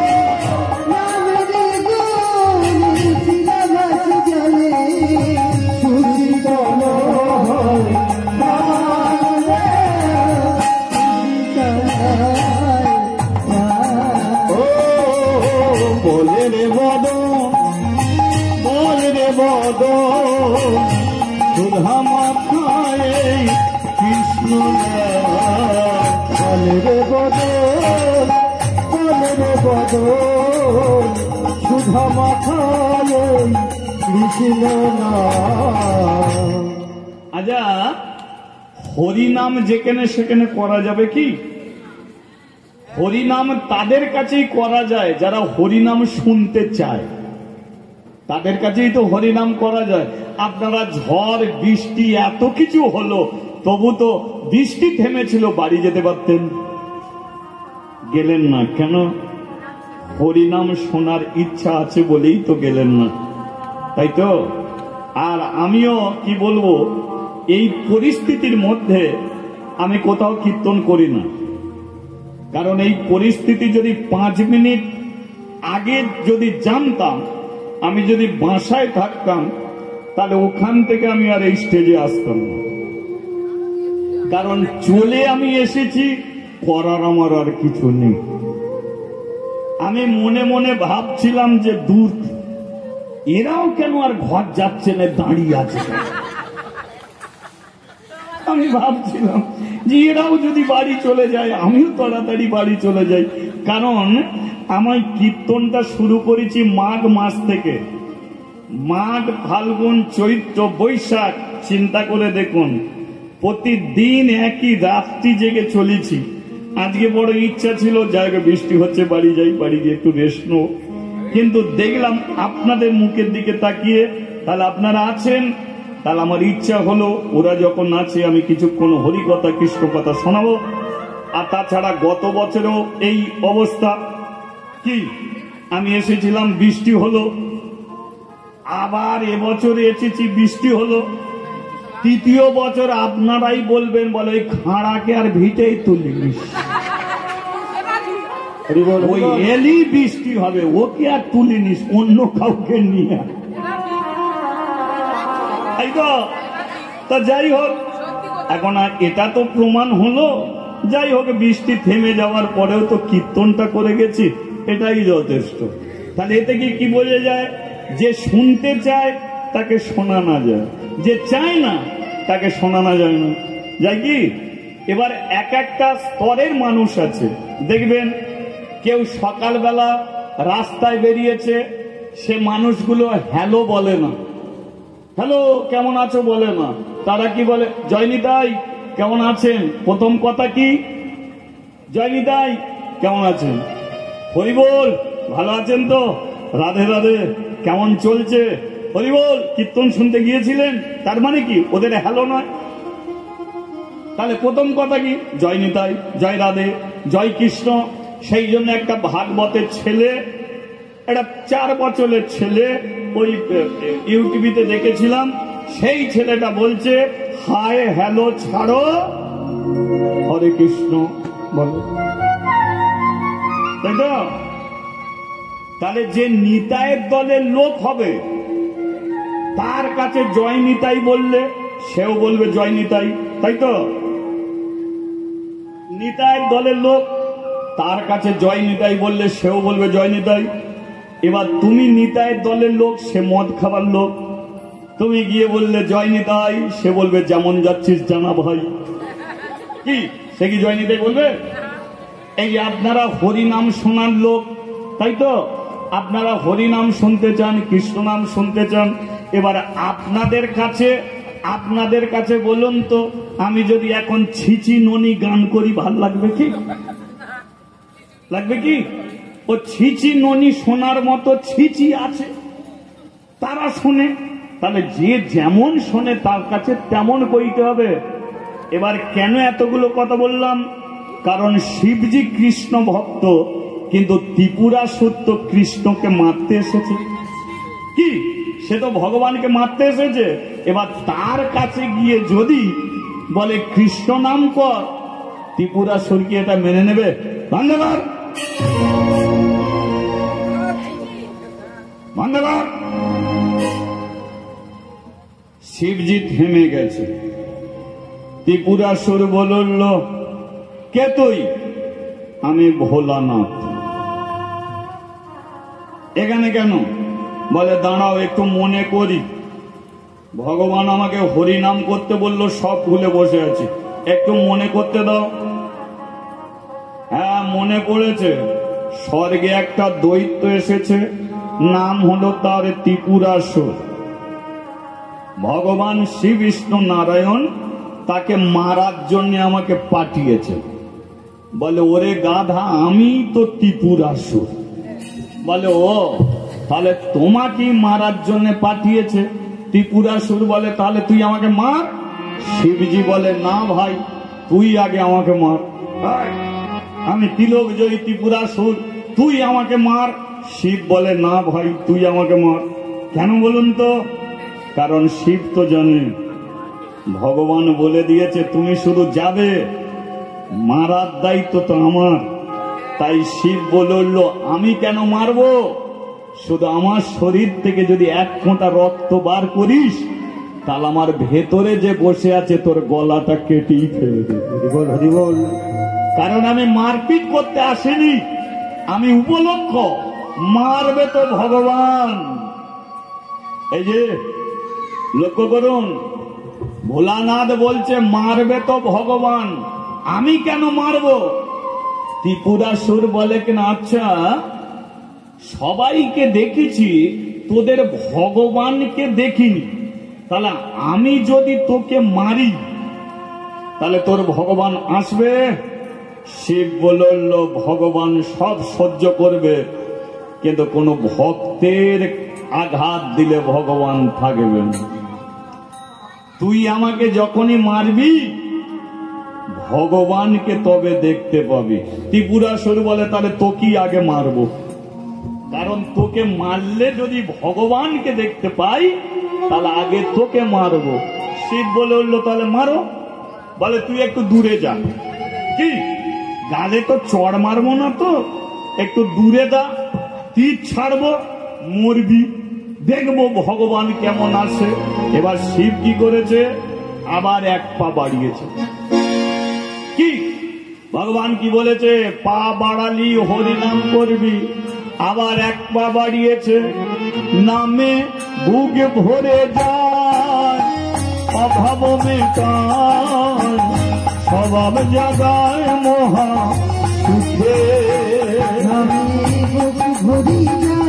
বলে রে বদন, বলে রে বদন, সুধা মাথায় কৃষ্ণ নাম। বলে রে বদন, বলে রে বদন, সুধা মাথায় কৃষ্ণ নাম। আচ্ছা, হরিনাম যেখানে সেখানে করা যাবে কি? হরিনাম তাদের কাছেই করা যায় যারা হরিনাম শুনতে চায়, তাদের কাছেই তো হরিনাম করা যায়। আপনারা ঝড় বৃষ্টি এত কিছু হলো, তবু তো বৃষ্টি থেমেছিল, বাড়ি যেতে পারতেন, গেলেন না কেন? হরিনাম শোনার ইচ্ছা আছে বলেই তো গেলেন না, তাই তো? আর আমিও কি বলবো, এই পরিস্থিতির মধ্যে আমি কোথাও কীর্তন করি না, কারণ এই পরিস্থিতি যদি 5 মিনিট আগে যদি জানতাম, আমি যদি বাসায় থাকতাম, তাহলে ওখান থেকে আমি আর এই স্টেজে আসতাম না। কারণ চলে আমি এসেছি, করার আমার আর কিছু নেই। আমি মনে মনে ভাবছিলাম যে দূর, এরাও কেন আর ঘর যাচ্ছে না, দাঁড়িয়ে আছে। আমি ভাবছিলাম যে এরাও যদি বাড়ি চলে যায়, আমিও তাড়াতাড়ি বাড়ি চলে যাই। কারণ আমার কীর্তনটা শুরু করেছি মাঘ মাস থেকে, মাঘ ফাল্গুন চৈত্র বৈশাখ চিন্তা করে দেখুন, প্রতিদিন একই রাত্রি জেগে চলেছি। আজকে বড় ইচ্ছা ছিল জায়গা বৃষ্টি হচ্ছে বাড়ি যাই, বাড়ি গিয়ে একটু রেস্ট নেব, কিন্তু দেখলাম আপনাদের মুখের দিকে তাকিয়ে, তাহলে আপনারা আছেন, তাহলে আমার ইচ্ছা হলো ওরা যখন আছে আমি কিছুক্ষণ হরিকথা কৃষ্ণ কথা শোনাবো। আর তাছাড়া গত বছরও এই অবস্থা, কি আমি এসেছিলাম বৃষ্টি হলো, আবার এবছর এসেছি বৃষ্টি হলো, তৃতীয় বছর আপনারাই বলবেন বলে ওই খাঁড়াকে আর ভিটেই তুলিস, ওই এলি বৃষ্টি হবে, ওকে আর তুলিনিস, অন্য কাউকে নিয়ে। তাই তো? তা যাই হোক, এখন আর এটা তো প্রমাণ হলো, যাই হোক বৃষ্টি থেমে যাওয়ার পরেও তো কীর্তনটা করে গেছি, এটাই যথেষ্ট। তাহলে এতে কি বোঝা যায়? যে শুনতে চায় তাকে শোনানো যায়, যে চায় না তাকে শোনানো যায় না, যায় কি? এবার এক একটা স্তরের মানুষ আছে, দেখবেন কেউ সকালবেলা রাস্তায় বেরিয়েছে, সে মানুষগুলো হ্যালো বলে না, হ্যালো কেমন আছো বলে না, তারা কি বলে? জয়নিতাই কেমন আছেন? প্রথম কথা কি? জয়নিতাই কেমন আছেন? হরিবোল ভালো আছেন তো? রাধে রাধে কেমন চলছে? হরিবোল কীর্তন শুনতে গিয়েছিলেন? তার মানে কি ওদের হ্যালো নয়? তাহলে প্রথম কথা কি? জয়নিতাই, জয় রাধে, জয় কৃষ্ণ। সেই জন্য একটা ভাগবতের ছেলে, একটা 4 বছরের ছেলে, ওই ইউটিভিতে দেখেছিলাম, সেই ছেলেটা বলছে হায় হ্যালো ছাড়ো, হরে কৃষ্ণ বলো। তাই তো? তাহলে যে নিতাইয়ের দলের লোক হবে তার কাছে জয় নিতাই বললে সেও বলবে জয় নিতাই, তাই তো? নিতাইয়ের দলের লোক তার কাছে জয় নিতাই বললে সেও বলবে জয় নিতাই। এবার তুমি নিতাইয়ের দলের লোক, সে মদ খাবার লোক, তুমি গিয়ে বললে জয় নিতাই, সে বলবে যেমন যাচ্ছিস জানা ভাই, কি সে কি জয় নিতাই বলবে? এই আপনারা হরিনাম শোনার লোক, তাই তো? আপনারা হরিনাম শুনতে চান, কৃষ্ণ নাম শুনতে চান। এবার আপনাদের কাছে বলুন তো, আমি যদি এখন ছিচি ননি গান করি ভাল লাগবে কি? লাগবে কি? ও ছিচি ননি শোনার মতো ছিচি আছে, তারা শুনে। তাহলে যে যেমন শোনে তার কাছে তেমন কইতে হবে। এবার কেন এতগুলো কথা বললাম? কারণ শিবজি কৃষ্ণ ভক্ত, কিন্তু ত্রিপুরা সত্য কৃষ্ণকে মারতে এসেছে। কি সে তো ভগবানকে মারতে এসেছে। এবার তার কাছে গিয়ে যদি বলে কৃষ্ণ নাম কর, ত্রিপুরা সরকি এটা মেনে নেবে? ধন্যবাদ ধন্যবাদ। শিবজি থেমে গেছে। ত্রিপুরাসুর বলল, কে তুই? আমি ভোলানাথ। এখানে কেন? বলে দাঁড়াও একটু মনে করি, ভগবান আমাকে হরিনাম করতে বললো, সব ভুলে বসে আছি, একটু মনে করতে দাও। হ্যাঁ মনে পড়েছে, স্বর্গে একটা দৈত্য এসেছে, নাম হলো তার ত্রিপুরাসুর। ভগবান শ্রী বিষ্ণু নারায়ণ তাকে মারার জন্য আমাকে পাঠিয়েছে। বলে ওরে গাধা, আমি তো ত্রিপুরাসুর। বলে ও, তাহলে তোমাকে মারার জন্য পাঠিয়েছে। ত্রিপুরাসুর বলে তাহলে তুই আমাকে মার। শিবজি বলে না ভাই, তুই আগে আমাকে মার, আমি তিলক জয়ী ত্রিপুরাসুর, তুই আমাকে মার। শিব বলে না ভাই, তুই আমাকে মার। কেন বলুন তো? কারণ শিব তো জানে ভগবান বলে দিয়েছে তুমি শুধু যাবে, মারার দায়িত্ব তো আমার। তাই শিব বলল আমি কেন মারবো? শুধু আমার শরীর থেকে যদি 1 ফোঁটা রক্ত বার করিস, তাহলে আমার ভেতরে যে বসে আছে তোর গলাটা কেটেই ফেলে দেবে। কারণ আমি মারপিট করতে আসিনি, আমি উপলক্ষ, মারবে তো ভগবান। এই যে লক্ষ্য করুন, ভোলানাথ বলছে মারবে তো ভগবান, আমি কেন মারবো? ত্রিপুরাসুর বলে কিনা, আচ্ছা সবাইকে দেখেছি তোদের ভগবানকে দেখিনি, তাহলে আমি যদি তোকে মারি তাহলে তোর ভগবান আসবে? শিব বলল, ভগবান সব সহ্য করবে, কিন্তু কোন ভক্তের আঘাত দিলে ভগবান থাকবে না। তুই আমাকে যখনই মারবি ভগবানকে তবে দেখতে পাবি। ত্রিপুরাসুর বলে, তাহলে তোকেই আগে মারবো, কারণ তোকে মারলে যদি ভগবানকে দেখতে পাই তাহলে আগে তোকে মারবো। শিব বলে উঠলো, তাহলে মারো। বলে, তুই একটু দূরে যা। কি গালে তো চড় মারবো না, তো একটু দূরে দা, তীর ছাড়বো, মরবি, দেখবো ভগবান কেমন আসে। এবার শিব কি করেছে, আবার এক পা বাড়িয়েছে। কি ভগবান কি বলেছে, পা বাড়ালি হরিনাম করবি, আবার এক পা বাড়িয়েছে। নামে বুক ভরে যায়, অভাব মেটায়, স্বভাব জাগায় মহা সুখে। নামে বুক ভরি যায়,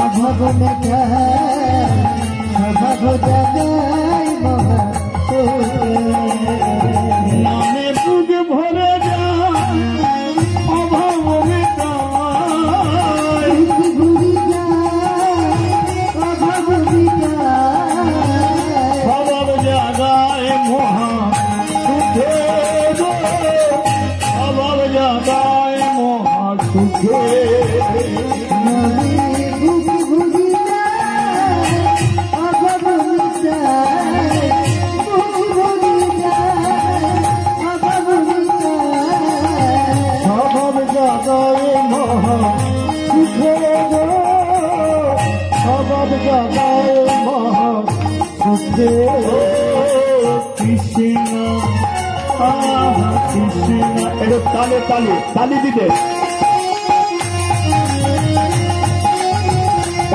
অভাব মেটায়, স্বভাব জাগায় মহা সুখে। নামে বুক ভরে যায়, অভাব মেটায়, বুক ভরি যায়, অভাব মেটায়, স্বভাব জাগায় মহা সুখে, স্বভাব জাগায় মহা সুখে। নামে বুক ভরি যায়, অভাব মেটায়, বুক ভরি যায়, অভাব মেটায়, স্বভাব জাগায় মহা সুখে, স্বভাব জাগায় মহা সুখে। কৃষ্ণ আহা কৃষ্ণ, এটা তালে তালে তালি দিতে,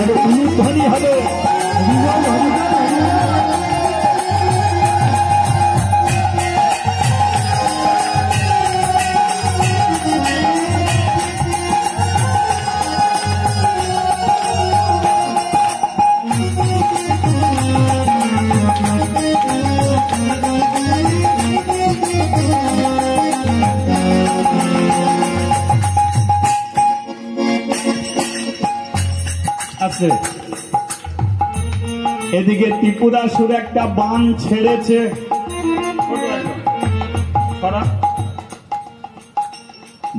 এটা উলুধ্বনি হবে। আছে এদিকে ত্রিপুরাসুর একটা বান ছেড়েছে,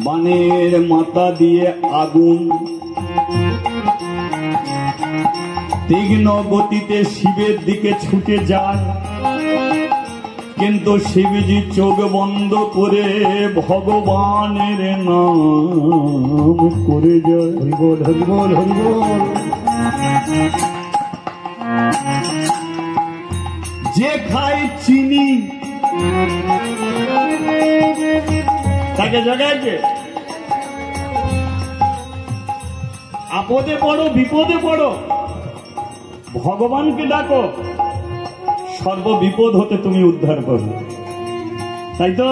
বানের মাথা দিয়ে আগুন তীক্ষ্ণ গতিতে শিবের দিকে ছুটে যায়, কিন্তু শিবজি চোখ বন্ধ করে ভগবানের নাম করে যায়। হরিবল হরিবল হরিবল। যে খায় চিনি তাকে জাগাইছে, আপদে পড়ো বিপদে পড়ো ভগবানকে ডাকো, সর্ব বিপদ হতে তুমি উদ্ধার করো, তাই তো?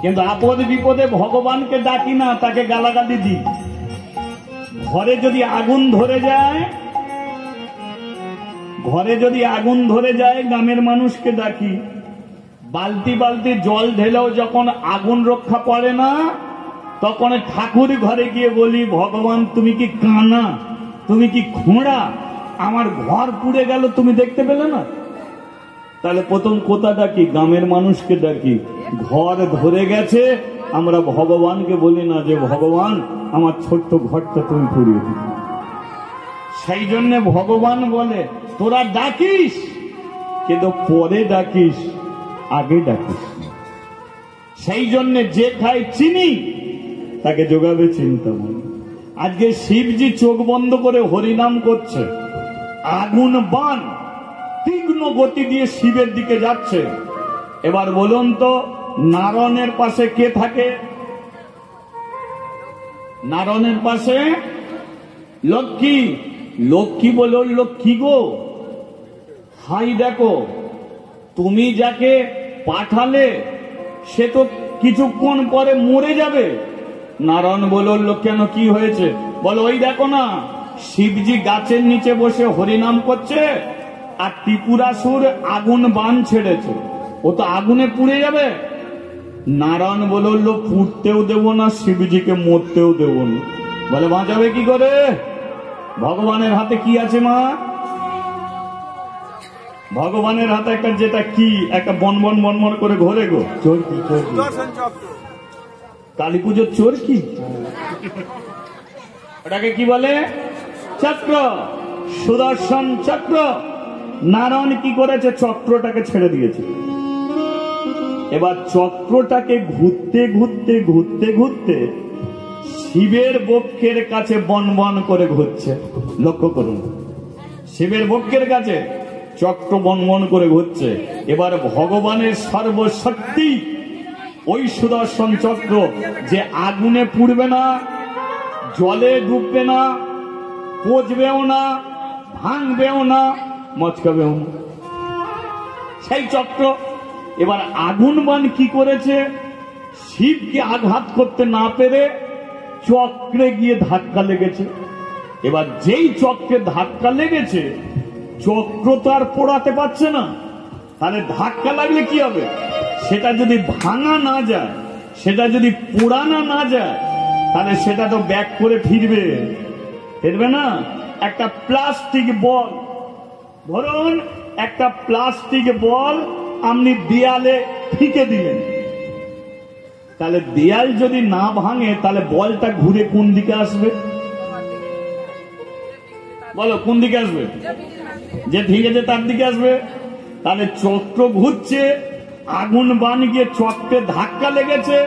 কিন্তু আপদ বিপদে ভগবানকে ডাকি না, তাকে গালাগালি দিই। ঘরে যদি আগুন ধরে যায়, ঘরে যদি আগুন ধরে যায় গ্রামের মানুষকে ডাকি, বালতি বালতি জল ঢেলেও যখন আগুন রক্ষা পড়ে না, তখন ঠাকুর ঘরে গিয়ে বলি, ভগবান তুমি কি কানা, তুমি কি খোঁড়া, আমার ঘর পুড়ে গেল তুমি দেখতে পেলে না? তাহলে প্রথম কোথা ডাকি, গ্রামের মানুষকে ডাকি। ঘর ধরে গেছে, আমরা ভগবানকে বলি না যে ভগবান আমার ছোট্ট ঘরটা তুমি পুড়িয়ে দিও। সেই জন্য ভগবান বলে, তোরা ডাকিস কিন্তু পরে ডাকিস, আগে ডাকিস। সেই জন্য যে খায় চিনি তাকে যোগাবে চিন্তামণি। আজকে শিবজি চোখ বন্ধ করে হরিনাম করছে, আগুন বান তীক্ষ্ণ গতি দিয়ে শিবের দিকে যাচ্ছে। এবার বলুন তো, নারায়ণের পাশে কে থাকে? নারায়ণের পাশে লক্ষ্মী। লক্ষ্মী বলে, লক্ষ্মী গো, হাই দেখো, তুমি যাকে পাঠালে সে তো কিছুক্ষণ পরে মরে যাবে। নারায়ণ বলল, কেন কি হয়েছে? বলো ওই দেখো না, শিবজি গাছের নিচে বসে হরিনাম করছে, আর ত্রিপুরাসুর আগুন বান ছেড়েছে, ও তো আগুনে পুড়ে যাবে। নারায়ণ বলল পুড়তেও দেব না, শিবজিকে মরতেও দেব না। বলে বাঁচাবে কি করে? ভগবানের হাতে কি আছে মা? ভগবানের হাতে একটা, যেটা কি একটা বনবন বনবন করে ঘোরে গো, চরকি চরকি কালী পুজোর চোর কি, ওটাকে কি বলে? চক্র, সুদর্শন চক্র। নারায়ণ কি করেছে? চক্রটাকে ছেড়ে দিয়েছে। এবার চক্রটাকে ঘুরতে ঘুরতে ঘুরতে ঘুরতে শিবের বক্ষের কাছে বনবন করে ঘুরছে। লক্ষ্য করুন, শিবের বক্ষের কাছে চক্র বনবন করে ঘুরছে। এবার ভগবানের সর্বশক্তি ওই সুদর্শন চক্র, যে আগুনে পুড়বে না, জলে ডুববে না, পচবেও না, ভাঙবেও না, মচকাবেও না, সেই চক্র। এবার আগুন বান কি করেছে? শিবকে আঘাত করতে না পেরে চক্রে গিয়ে ধাক্কা লেগেছে। এবার যেই চক্রে ধাক্কা লেগেছে, চক্র তো আর পোড়াতে পারছে না, তাহলে ধাক্কা লাগলে কি হবে? সেটা যদি ভাঙা না যায়, সেটা যদি পোড়ানো না যায়, তাহলে সেটা তো ব্যাক করে ফিরবে, ফিরবে না। একটা প্লাস্টিক বল, ধরুন একটা প্লাস্টিক বল আপনি দেয়ালে ফিকে দিলেন, তাহলে দেয়াল যদি না ভাঙে, তাহলে বলটা ঘুরে কোন দিকে আসবে? বলো কোন দিকে আসবে? যে ঠিক আছে তার দিকে আসবে। তাহলে চক্র ঘুরছে, আগুন বান গিয়ে চক্রে ধাক্কা লেগেছে,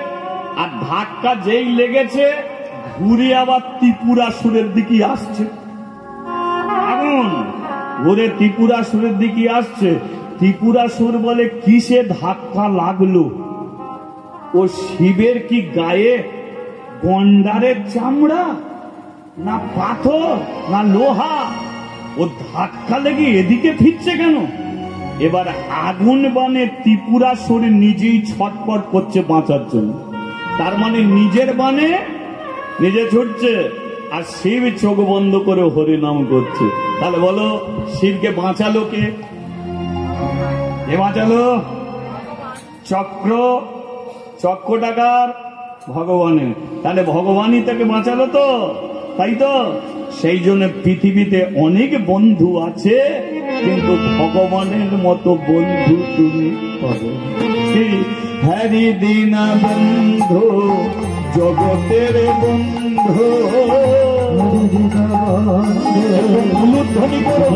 আর ধাক্কা যেই লেগেছে ঘুরে আবার ত্রিপুরাসুরের দিকে আসছে। আগুন ঘুরে ত্রিপুরাসুরের দিকে আসছে। ত্রিপুরাসুর বলে কিসে ধাক্কা লাগলো? ও শিবের কি গায়ে গন্ডারের চামড়া, না পাথর, না লোহা? ও ধাক্কা লেগে এদিকে ফিরছে কেন? এবার আগুন বানে ত্রিপুরাসুর নিজেই ছটপট করছে বাঁচার জন্য। তার মানে নিজের বানে নিজে ছুটছে, আর শিব চোখ বন্ধ করে হরিনাম করছে। তাহলে বলো শিবকে বাঁচালো কে? বাঁচালো চক্র, চক্রটাকার ভগবানের। তাহলে ভগবানই তাকে বাঁচালো তো, তাই তো? সেই জন্য পৃথিবীতে অনেক বন্ধু আছে, কিন্তু ভগবানের মতো বন্ধু তুমি পাবে। হরি দিন বন্ধু, জগতের বন্ধু, ধ্বনি করো,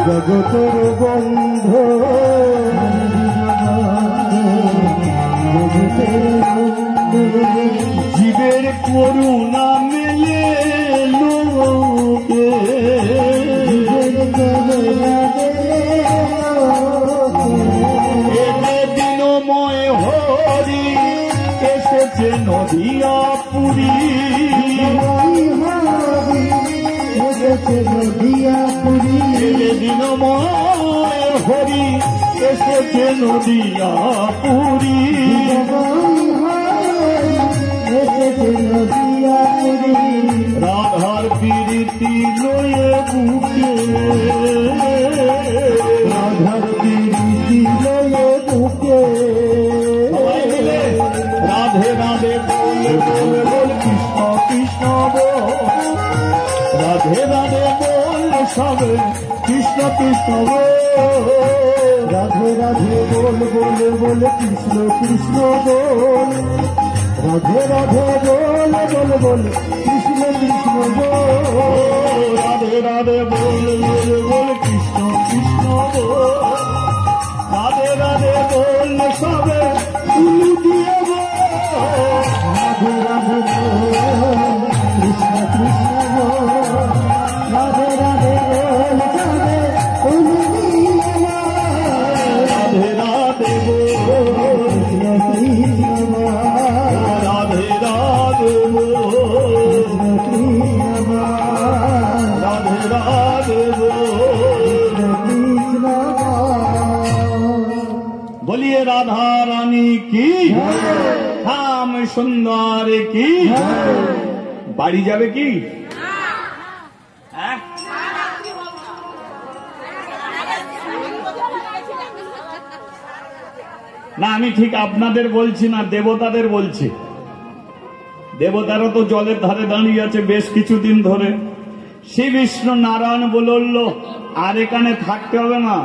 জগতের বন্ধু, জীবের করুণা মেলে লোকে, দিনময় হরি এসেছে নদিয়া পুরী, নদিয়া পুরী, দিনময় হরি এসেছে নদিয়া পুরী, নদিয়া পুরী, রাধার প্রীতি লয়ে বুকে, রাধার প্রীতি লয়ে বুকে, রাধে রাধে বলে বলে বল কৃষ্ণ কৃষ্ণ বল, রাধে রাধে বল সবে কৃষ্ণ কৃষ্ণ বল, রাধে রাধে বল বলে বলে কৃষ্ণ কৃষ্ণ বল, রাধে রাধে বল বল বল কৃষ্ণ কৃষ্ণ বল, রাধে রাধে বল বলে বল কৃষ্ণ কৃষ্ণ বল, রাধে রাধে বল সবে উলু দিয়ে বল, রাধে রাধে বল কৃষ্ণ কৃষ্ণ বল, রাধে রাধে বল সবে উলু দিয়ে বল, রাধে রাধে বল কৃষ্ণ কৃষ্ণ বল, রাধে রাধে বল কৃষ্ণ কৃষ্ণ বল। বলিয়ে রাধা রানী কি, শ্যাম সুন্দর কি। বাড়ি যাবে কি? হ্যাঁ? না, আমি ঠিক আপনাদের বলছি না, দেবতাদের বলছি। দেবতারা তো জলের ধারে দাঁড়িয়ে আছে বেশ কিছুদিন ধরে। শ্রী বিষ্ণু নারায়ণ বলল আর এখানে থাকতে হবে না,